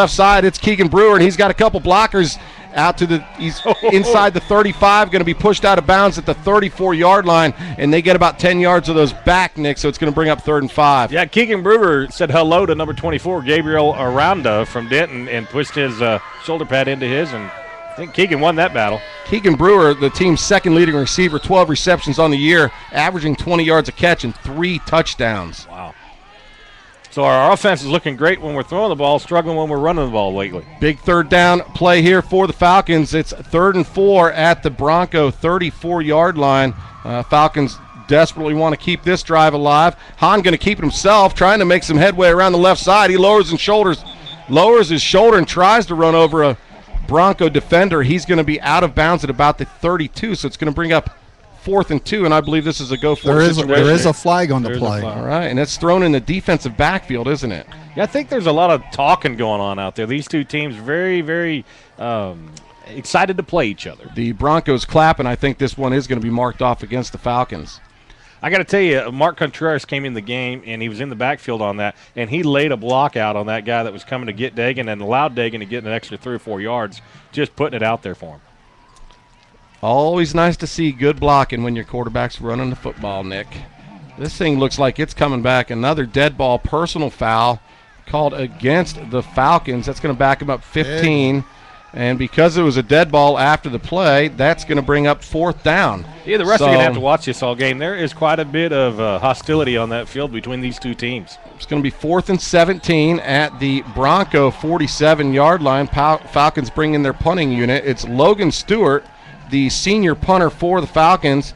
left side, it's Keegan Brewer, and he's got a couple blockers out to he's inside the 35, going to be pushed out of bounds at the 34-yard line, and they get about 10 yards of those back, Nick, so it's going to bring up 3rd and 5. Yeah, Keegan Brewer said hello to number 24, Gabriel Aranda from Denton, and pushed his shoulder pad into his, and I think Keegan won that battle. Keegan Brewer, the team's second leading receiver, 12 receptions on the year, averaging 20 yards a catch and 3 touchdowns. Wow. So our offense is looking great when we're throwing the ball, struggling when we're running the ball lately. Big 3rd down play here for the Falcons. It's 3rd and 4 at the Bronco 34-yard line. Falcons desperately want to keep this drive alive. Hahn going to keep it himself, trying to make some headway around the left side. He lowers his shoulder and tries to run over a Bronco defender. He's going to be out of bounds at about the 32, so it's going to bring up 4th and 2, and I believe this is a go-for situation. There is a flag on the play. All right, and it's thrown in the defensive backfield, isn't it? Yeah, I think there's a lot of talking going on out there. These two teams very, very excited to play each other. The Broncos clap, and I think this one is going to be marked off against the Falcons. I got to tell you, Mark Contreras came in the game, and he was in the backfield on that, and he laid a block out on that guy that was coming to get Dagan and allowed Dagan to get an extra 3 or 4 yards, just putting it out there for him. Always nice to see good blocking when your quarterback's running the football, Nick. This thing looks like it's coming back. Another dead ball personal foul called against the Falcons. That's going to back them up 15. And because it was a dead ball after the play, that's going to bring up 4th down. Yeah, the rest are going to have to watch this all game. There is quite a bit of hostility on that field between these two teams. It's going to be 4th and 17 at the Bronco 47-yard line. Falcons bring in their punting unit. It's Logan Stewart, the senior punter for the Falcons.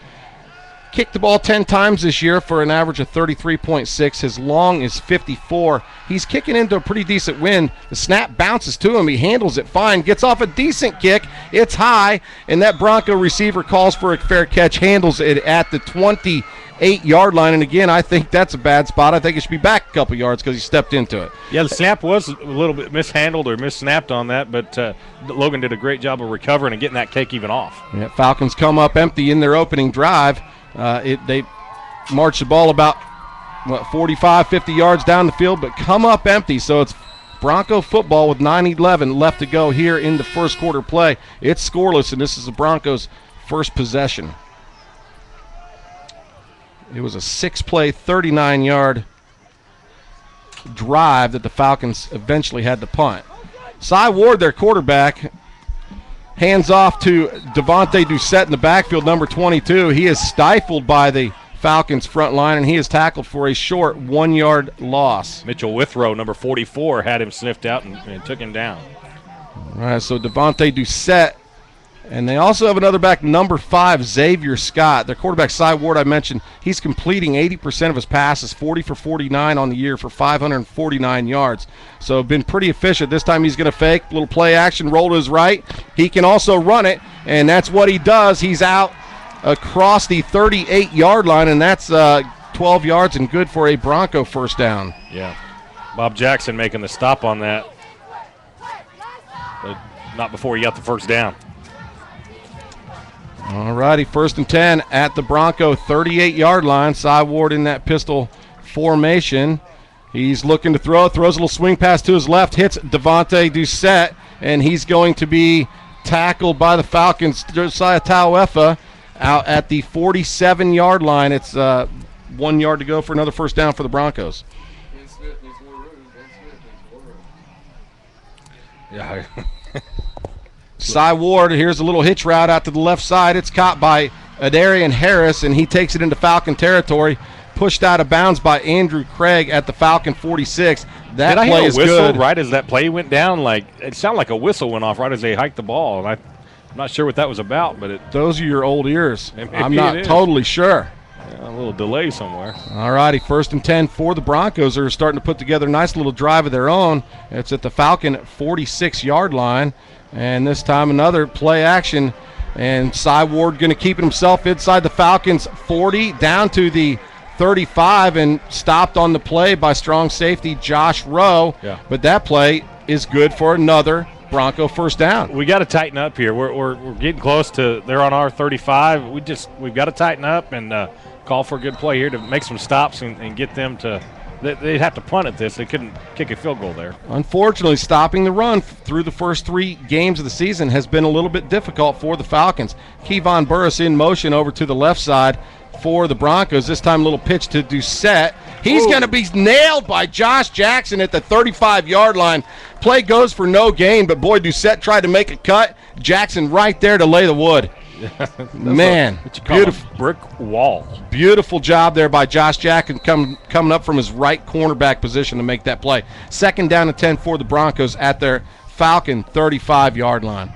Kicked the ball 10 times this year for an average of 33.6. His long is 54. He's kicking into a pretty decent wind. The snap bounces to him. He handles it fine. Gets off a decent kick. It's high, and that Bronco receiver calls for a fair catch, handles it at the 28-yard line. And again, I think that's a bad spot. I think it should be back a couple yards because he stepped into it. Yeah, the snap was a little bit mishandled or missnapped on that, but Logan did a great job of recovering and getting that kick even off. Yeah, Falcons come up empty in their opening drive. They march the ball about 45, 50 yards down the field, but come up empty. So it's Bronco football with 9:11 left to go here in the first quarter play. It's scoreless, and this is the Broncos' first possession. It was a 6-play, 39-yard drive that the Falcons eventually had to punt. Cy Ward, their quarterback, hands off to Devontae Doucette in the backfield, number 22. He is stifled by the Falcons front line, and he is tackled for a short 1-yard loss. Mitchell Withrow, number 44, had him sniffed out and took him down. All right, so Devontae Doucette. And they also have another back, number 5, Xavier Scott. Their quarterback, Cy Ward, I mentioned, he's completing 80% of his passes, 40 for 49 on the year for 549 yards. So been pretty efficient. This time he's going to fake, little play action, roll to his right. He can also run it, and that's what he does. He's out across the 38-yard line, and that's 12 yards and good for a Bronco first down. Yeah. Bob Jackson making the stop on that, but not before he got the first down. All righty, 1st and 10 at the Bronco 38-yard line. Cy Ward in that pistol formation. He's looking to throw, throws a little swing pass to his left, hits Devontae Doucette, and he's going to be tackled by the Falcons. Josiah Tauefa out at the 47-yard line. It's 1 yard to go for another first down for the Broncos. Yeah. Cy Ward, here's a little hitch route out to the left side. It's caught by Adarian Harris, and he takes it into Falcon territory. Pushed out of bounds by Andrew Craig at the Falcon 46. That play is good. Did I hear a whistle right as that play went down? Like it sounded like a whistle went off right as they hiked the ball. And I'm not sure what that was about, but those are your old ears. I'm not totally sure. Yeah, a little delay somewhere. All righty, 1st and 10 for the Broncos. They're starting to put together a nice little drive of their own. It's at the Falcon 46-yard line. And this time another play action. And Cy Ward going to keep it himself inside the Falcons 40 down to the 35 and stopped on the play by strong safety Josh Rowe. Yeah. But that play is good for another Bronco first down. We got to tighten up here. We're getting close to they're on our 35. We've got to tighten up and call for a good play here to make some stops and get them to they'd have to punt at this. They couldn't kick a field goal there. Unfortunately, stopping the run through the first 3 games of the season has been a little bit difficult for the Falcons. Kevon Burris in motion over to the left side for the Broncos. This time a little pitch to Doucette. He's going to be nailed by Josh Jackson at the 35-yard line. Play goes for no gain, but boy, Doucette tried to make a cut. Jackson right there to lay the wood. Man, beautiful brick wall. Beautiful job there by Josh Jackson coming up from his right cornerback position to make that play. 2nd down and 10 for the Broncos at their Falcon 35-yard line.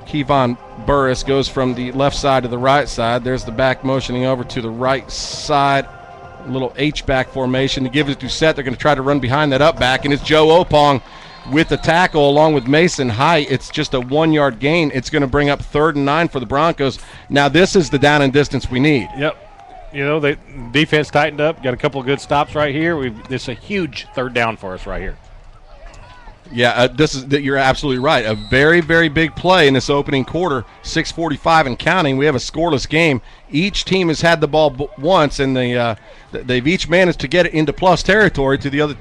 Kevon Burris goes from the left side to the right side. There's the back motioning over to the right side. A little H-back formation to give it to Doucette. They're going to try to run behind that up back, and it's Joe Opong with the tackle along with Mason Height. It's just a 1-yard gain. It's going to bring up 3rd and 9 for the Broncos. Now this is the down and distance we need. Yep. You know, the defense tightened up, got a couple of good stops right here. This is a huge 3rd down for us right here. Yeah, you're absolutely right. A very, very big play in this opening quarter, 6:45 and counting. We have a scoreless game. Each team has had the ball once, and they've each managed to get it into plus territory to the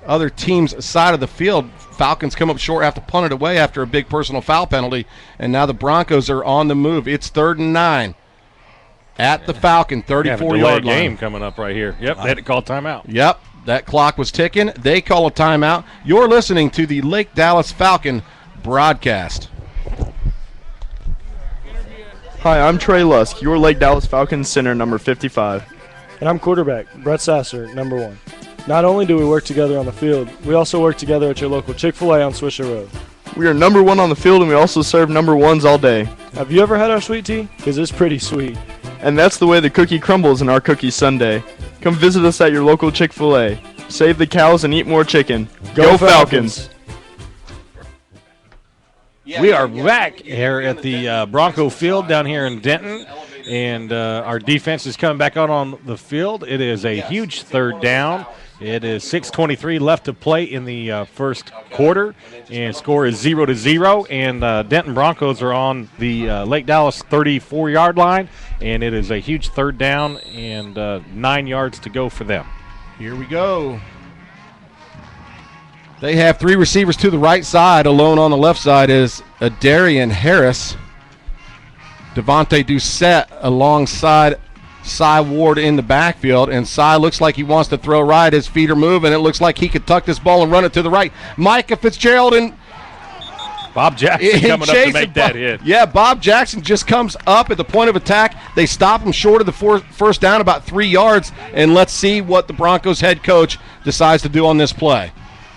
other team's side of the field. Falcons come up short, have to punt it away after a big personal foul penalty, and now the Broncos are on the move. It's 3rd and 9 at the Falcon 34-yard line. Game coming up right here. Yep, they had to call timeout. Yep. That clock was ticking. They call a timeout. You're listening to the Lake Dallas Falcon broadcast. Hi, I'm Trey Lusk, your Lake Dallas Falcons center, number 55. And I'm quarterback, Brett Sasser, number 1. Not only do we work together on the field, we also work together at your local Chick-fil-A on Swisher Road. We are number 1 on the field, and we also serve number 1s all day. Have you ever had our sweet tea? Because it's pretty sweet. And that's the way the cookie crumbles in our cookie sundae. Come visit us at your local Chick-fil-A. Save the cows and eat more chicken. Go Falcons! We are back here at the Bronco Field down here in Denton, and our defense is coming back out on the field. It is a huge 3rd down. It is 6:23 left to play in the first quarter, and score is 0-0. And Denton Broncos are on the Lake Dallas 34-yard line, and it is a huge 3rd down and 9 yards to go for them. Here we go. They have 3 receivers to the right side. Alone on the left side is Adarian Harris. Devontae Doucette alongside Cy Ward in the backfield, and Cy looks like he wants to throw right. His feet are moving. It looks like he could tuck this ball and run it to the right. Micah Fitzgerald and Bob Jackson coming up to make that hit. Yeah, Bob Jackson just comes up at the point of attack. They stop him short of the first down, about 3 yards, and let's see what the Broncos head coach decides to do on this play.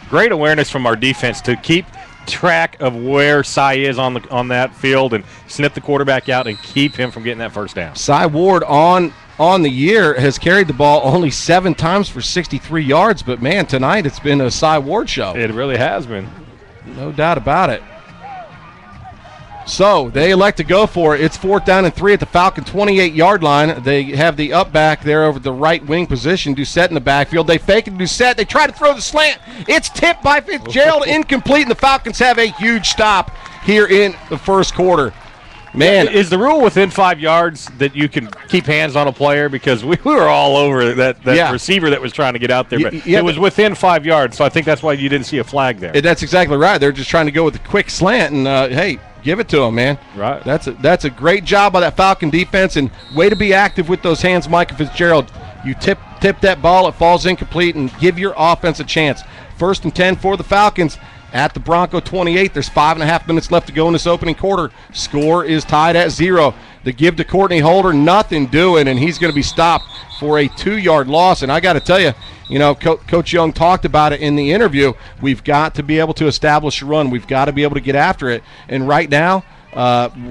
Great awareness from our defense to keep track of where Cy is on that field and snip the quarterback out and keep him from getting that first down. Cy Ward on the year has carried the ball only 7 times for 63 yards, but man, tonight it's been a Cy Ward show. It really has been. No doubt about it. So they elect to go for it. It's 4th down and 3 at the Falcon 28-yard line. They have the up back there over the right wing position. Doucette in the backfield. They fake it to Doucette. They try to throw the slant. It's tipped by Fitzgerald, incomplete, and the Falcons have a huge stop here in the first quarter. Man, is the rule within 5 yards that you can keep hands on a player? Because we were all over that receiver that was trying to get out there, but it was within 5 yards, so I think that's why you didn't see a flag there. That's exactly right. They're just trying to go with a quick slant, and hey, give it to him, man. Right. That's a great job by that Falcon defense, and way to be active with those hands, Micah Fitzgerald. You tip that ball, it falls incomplete, and give your offense a chance. 1st and 10 for the Falcons at the Bronco 28. There's 5.5 minutes left to go in this opening quarter. Score is tied at 0. The give to Courtney Holder, nothing doing, and he's going to be stopped for a 2-yard loss. And I got to tell you, Coach Young talked about it in the interview. We've got to be able to establish a run. We've got to be able to get after it. And right now,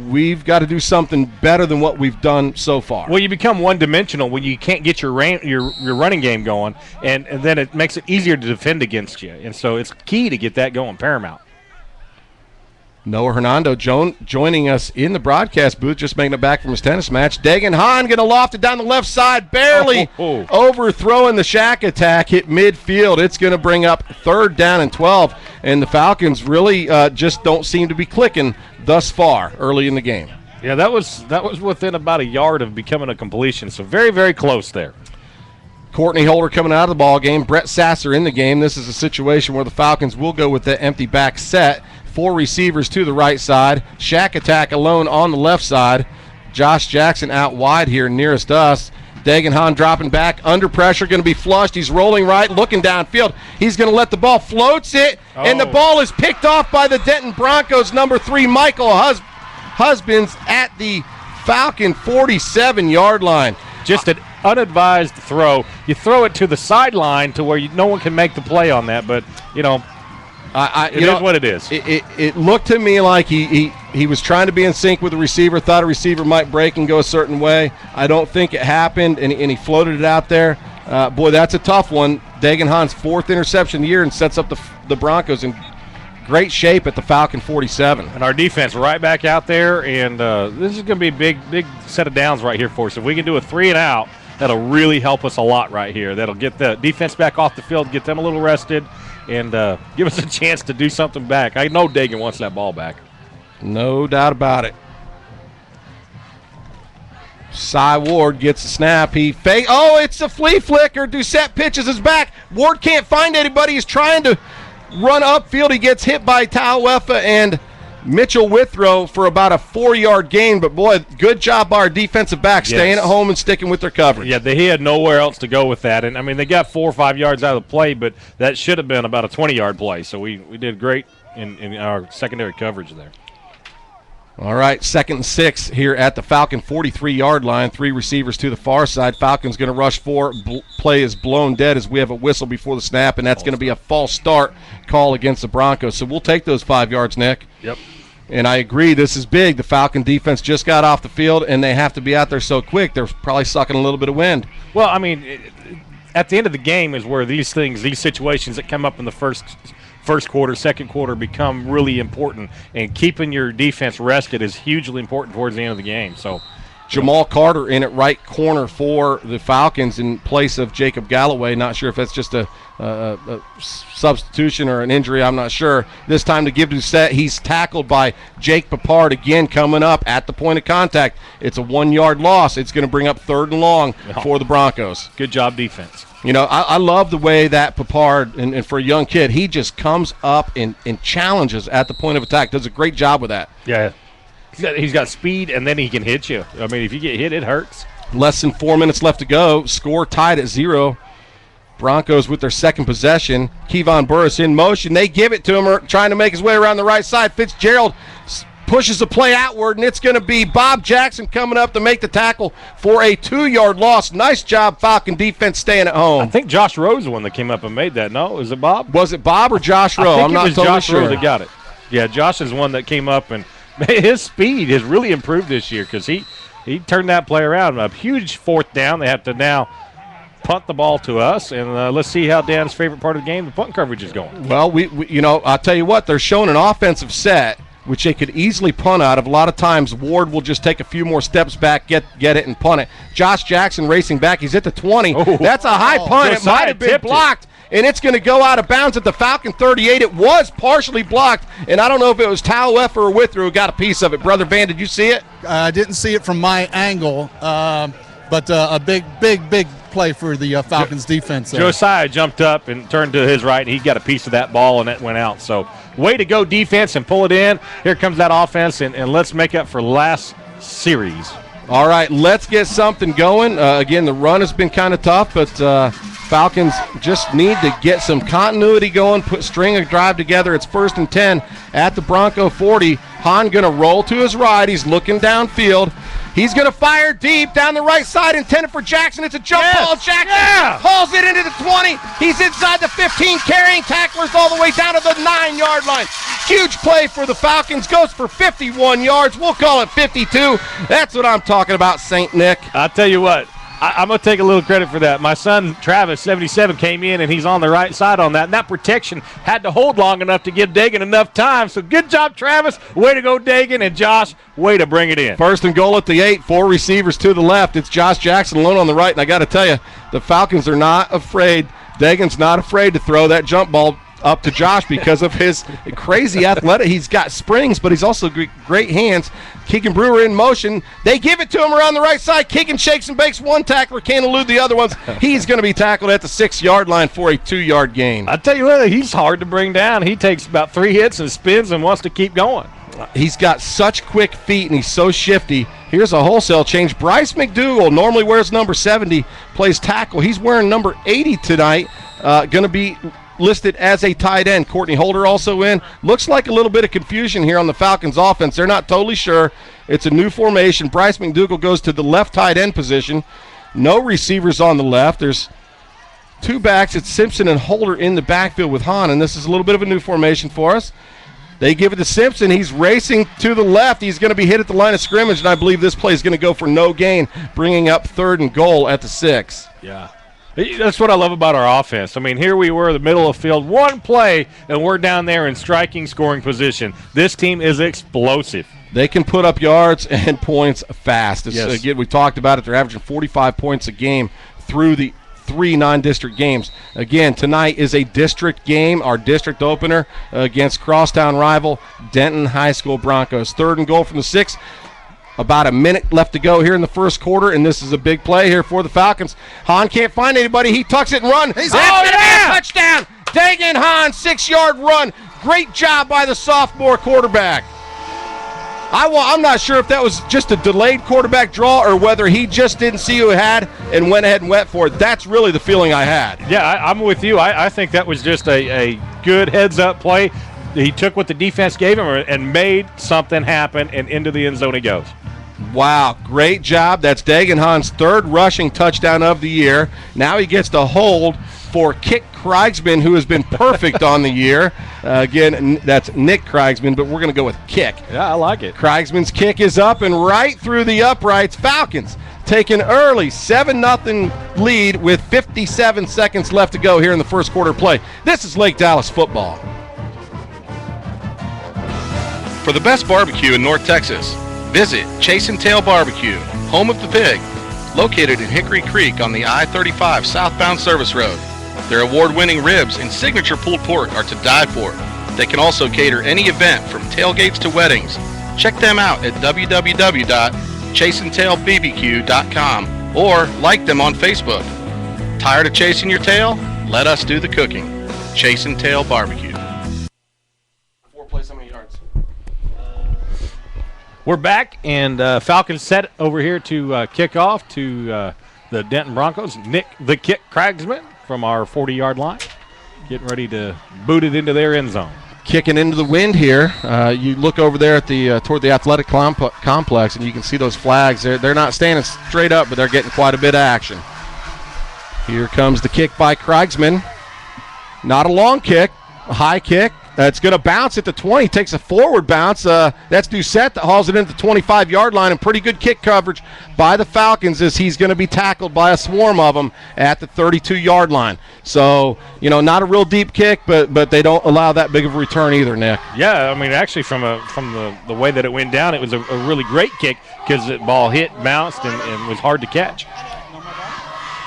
we've got to do something better than what we've done so far. Well, you become one-dimensional when you can't get your running game going, and then it makes it easier to defend against you. And so it's key to get that going, paramount. Noah Hernando joining us in the broadcast booth, just making it back from his tennis match. Dagan Hahn going to loft it down the left side, barely overthrowing the shack attack, hit midfield. It's going to bring up 3rd down and 12, and the Falcons really just don't seem to be clicking thus far early in the game. Yeah, that was within about a yard of becoming a completion, so very, very close there. Courtney Holder coming out of the ball game. Brett Sasser in the game. This is a situation where the Falcons will go with the empty back set. 4 receivers to the right side. Shack Attack alone on the left side. Josh Jackson out wide here nearest us. Dagenhan dropping back under pressure, going to be flushed. He's rolling right, looking downfield. He's going to let the ball, floats it, and the ball is picked off by the Denton Broncos, number 3, Michael Husbands at the Falcon 47-yard line. Just an unadvised throw. You throw it to the sideline to where no one can make the play on that, but, it is what it is. It looked to me like he was trying to be in sync with the receiver, thought a receiver might break and go a certain way. I don't think it happened, and he floated it out there. Boy, that's a tough one. Dagenhan's 4th interception of the year and sets up the Broncos in great shape at the Falcon 47. And our defense right back out there, and this is going to be a big set of downs right here for us. If we can do a 3 and out, that'll really help us a lot right here. That'll get the defense back off the field, get them a little rested, and give us a chance to do something back. I know Dagan wants that ball back. No doubt about it. Cy Ward gets a snap. It's a flea flicker. Doucette pitches his back. Ward can't find anybody. He's trying to run upfield. He gets hit by Tauefa and Mitchell Withrow for about a 4-yard gain. But, boy, good job by our defensive back staying at home and sticking with their coverage. Yeah, he had nowhere else to go with that. And, they got 4 or 5 yards out of the play, but that should have been about a 20-yard play. So we did great in our secondary coverage there. All right, 2nd and 6 here at the Falcon 43-yard line. 3 receivers to the far side. Falcon's going to rush 4. Play is blown dead as we have a whistle before the snap, and that's going to be a false start call against the Broncos. So we'll take those 5 yards, Nick. Yep. And I agree, this is big. The Falcon defense just got off the field, and they have to be out there so quick. They're probably sucking a little bit of wind. Well, at the end of the game is where these situations that come up in the first quarter, second quarter become really important, and keeping your defense rested is hugely important towards the end of the game. So Jamal Carter in at right corner for the Falcons in place of Jacob Galloway. Not sure if that's just a substitution or an injury. I'm not sure. This time to give Doucette. He's tackled by Jake Papard again coming up at the point of contact. It's a 1-yard loss. It's going to bring up 3rd and long for the Broncos. Good job defense. I love the way that Papard, and for a young kid, he just comes up and challenges at the point of attack. Does a great job with that. Yeah. He's got speed, and then he can hit you. If you get hit, it hurts. Less than 4 minutes left to go. Score tied at 0. Broncos with their second possession. Kevon Burris in motion. They give it to him, trying to make his way around the right side. Fitzgerald pushes the play outward, and it's going to be Bob Jackson coming up to make the tackle for a 2-yard loss. Nice job, Falcon defense, staying at home. I think Josh Rowe is the one that came up and made that. No, is it Bob? Was it Bob or Josh Rowe? I'm not totally Josh sure. Rowe that got it. Yeah, Josh is one that came up, and his speed has really improved this year because he turned that play around. A huge 4th down. They have to now punt the ball to us, and let's see how Dan's favorite part of the game, the punt coverage, is going. Well, I'll tell you what, they're showing an offensive set which they could easily punt out of. A lot of times Ward will just take a few more steps back, get it, and punt it. Josh Jackson racing back. He's at the 20. Oh. That's a high punt. It might have been blocked, and it's going to go out of bounds at the Falcon 38. It was partially blocked, and I don't know if it was Tauefa or Withrow who got a piece of it. Brother Van, did you see it? I didn't see it from my angle, but a big play for the Falcons defense there. Josiah jumped up and turned to his right, and he got a piece of that ball, and it went out. So way to go defense and pull it in. Here comes that offense, and let's make up for last series. All right, let's get something going. Again, the run has been kind of tough, but Falcons just need to get some continuity going, string a drive together. It's 1st and 10 at the Bronco 40. Hahn going to roll to his right. He's looking downfield. He's going to fire deep down the right side, intended for Jackson. It's a jump ball. Jackson hauls it into the 20. He's inside the 15, carrying tacklers all the way down to the 9-yard line. Huge play for the Falcons. Goes for 51 yards. We'll call it 52. That's what I'm talking about, St. Nick. I'll tell you what. I'm going to take a little credit for that. My son, Travis, 77, came in, and he's on the right side on that. And that protection had to hold long enough to give Dagan enough time. So good job, Travis. Way to go, Dagan. And Josh, way to bring it in. 1st and goal at the 8. 4 receivers to the left. It's Josh Jackson alone on the right. And I got to tell you, the Falcons are not afraid. Dagan's not afraid to throw that jump ball up to Josh because of his crazy athletic. He's got springs, but he's also great hands. Keegan Brewer in motion. They give it to him around the right side. Keegan shakes and bakes one tackler, can't elude the other ones. He's going to be tackled at the 6-yard line for a 2-yard gain. I tell you what, he's hard to bring down. He takes about 3 hits and spins and wants to keep going. He's got such quick feet, and he's so shifty. Here's a wholesale change. Bryce McDougal normally wears number 70, plays tackle. He's wearing number 80 tonight. Going to be listed as a tight end. Courtney Holder also in. Looks like a little bit of confusion here on the Falcons offense. They're not totally sure. It's a new formation. Bryce McDougal goes to the left tight end position. No receivers on the left. There's 2 backs. It's Simpson and Holder in the backfield with Hahn, and this is a little bit of a new formation for us. They give it to Simpson. He's racing to the left. He's going to be hit at the line of scrimmage, and I believe this play is going to go for no gain, bringing up 3rd and goal at the 6. Yeah. That's what I love about our offense. I mean, here we were in the middle of the field, one play, and we're down there in striking scoring position. This team is explosive. They can put up yards and points fast. Yes. Again, we talked about it. They're averaging 45 points a game through the 3 non-district games. Again, tonight is a district game, our district opener against crosstown rival Denton High School Broncos. 3rd and goal from the 6. About a minute left to go here in the first quarter, and this is a big play here for the Falcons. Hahn can't find anybody. He tucks it and runs. That's going to be a touchdown. Dagan Hahn, 6-yard run. Great job by the sophomore quarterback. I'm not sure if that was just a delayed quarterback draw or whether he just didn't see who he had and went ahead and went for it. That's really the feeling I had. Yeah, I'm with you. I think that was just a good heads-up play. He took what the defense gave him and made something happen, and into the end zone he goes. Wow, great job. That's Dagan Hahn's 3rd rushing touchdown of the year. Now he gets to hold for Kick Kriegsman, who has been perfect on the year. Again, that's Nick Kriegsman, but we're going to go with Kick. Yeah, I like it. Kriegsman's kick is up and right through the uprights. Falcons take an early 7-0 lead with 57 seconds left to go here in the first quarter play. This is Lake Dallas football. For the best barbecue in North Texas, visit Chase and Tail Barbecue, home of the pig, located in Hickory Creek on the I-35 southbound service road. Their award-winning ribs and signature pulled pork are to die for. They can also cater any event from tailgates to weddings. Check them out at www.chaseandtailbbq.com or like them on Facebook. Tired of chasing your tail? Let us do the cooking. Chase and Tail Barbecue. 4 plays, how many yards? We're back, and Falcons set over here to kick off to the Denton Broncos. Nick the Kick Kriegsman from our 40-yard line, getting ready to boot it into their end zone. Kicking into the wind here. You look over there at the toward the athletic complex, and you can see those flags. They're not standing straight up, but they're getting quite a bit of action. Here comes the kick by Kriegsman. Not a long kick, a high kick. It's going to bounce at the 20, takes a forward bounce. That's Doucette that hauls it into the 25-yard line, and pretty good kick coverage by the Falcons as he's going to be tackled by a swarm of them at the 32-yard line. So, not a real deep kick, but they don't allow that big of a return either, Nick. Yeah, I mean, actually from the way that it went down, it was a really great kick because the ball hit, bounced, and was hard to catch.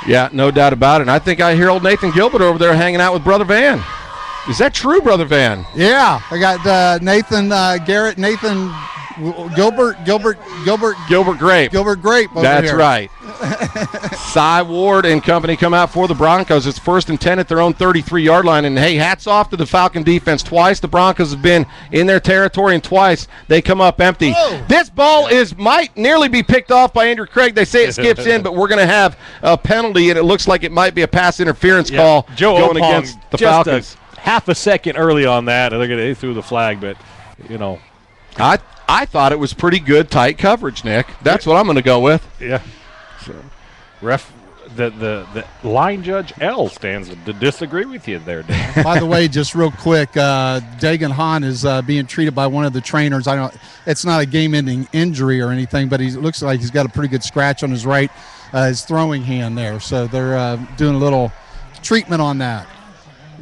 Yeah, no doubt about it. And I think I hear old Nathan Gilbert over there hanging out with Brother Van. Is that true, Brother Van? Yeah, I got Nathan Garrett, Nathan Gilbert Grape. Gilbert Grape over That's here. right. Cy Ward and company come out for the Broncos. It's 1st and 10 at their own 33-yard line. And, hey, hats off to the Falcon defense. Twice the Broncos have been in their territory, and twice they come up empty. Whoa. This ball might nearly be picked off by Andrew Craig. They say it skips in, but we're going to have a penalty, and it looks like it might be a pass interference call Joe going Opong, against the just Falcons. Half a second early on that, and they threw the flag, but, I thought it was pretty good, tight coverage, Nick. That's what I'm going to go with. Yeah. So, the line judge L stands to disagree with you there, Dan. By the way, just real quick, Dagan Hahn is being treated by one of the trainers. It's not a game-ending injury or anything, but he looks like he's got a pretty good scratch on his his throwing hand there. So they're doing a little treatment on that.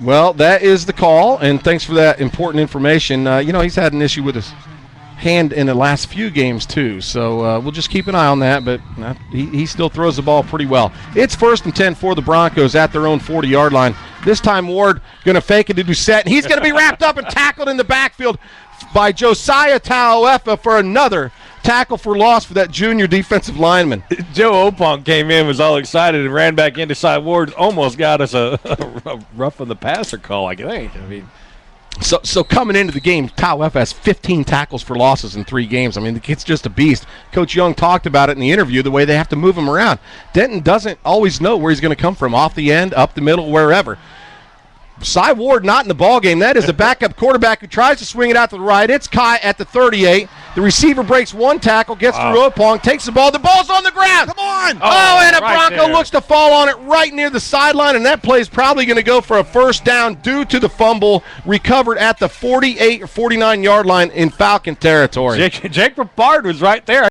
Well, that is the call, and thanks for that important information. He's had an issue with his hand in the last few games too, so we'll just keep an eye on that, but he still throws the ball pretty well. It's 1st and 10 for the Broncos at their own 40-yard line. This time Ward going to fake it to Doucette, and he's going to be wrapped up and tackled in the backfield by Josiah Tauefa for another tackle for loss for that junior defensive lineman. Joe Opong came in, was all excited, and ran back into side. Ward almost got us a rough on the passer call, I think. I mean, So coming into the game, Tauefa has 15 tackles for losses in 3 games. I mean, the kid's just a beast. Coach Young talked about it in the interview, the way they have to move him around. Denton doesn't always know where he's going to come from, off the end, up the middle, wherever. Cy Ward not in the ballgame. That is a backup quarterback who tries to swing it out to the right. It's Kai at the 38. The receiver breaks one tackle, gets through Opong, takes the ball. The ball's on the ground. Come on! And a right Bronco there. looks to fall on it right near the sideline, and that play is probably going to go for a first down due to the fumble recovered at the 48 or 49-yard line in Falcon territory. Jake Papard was right there.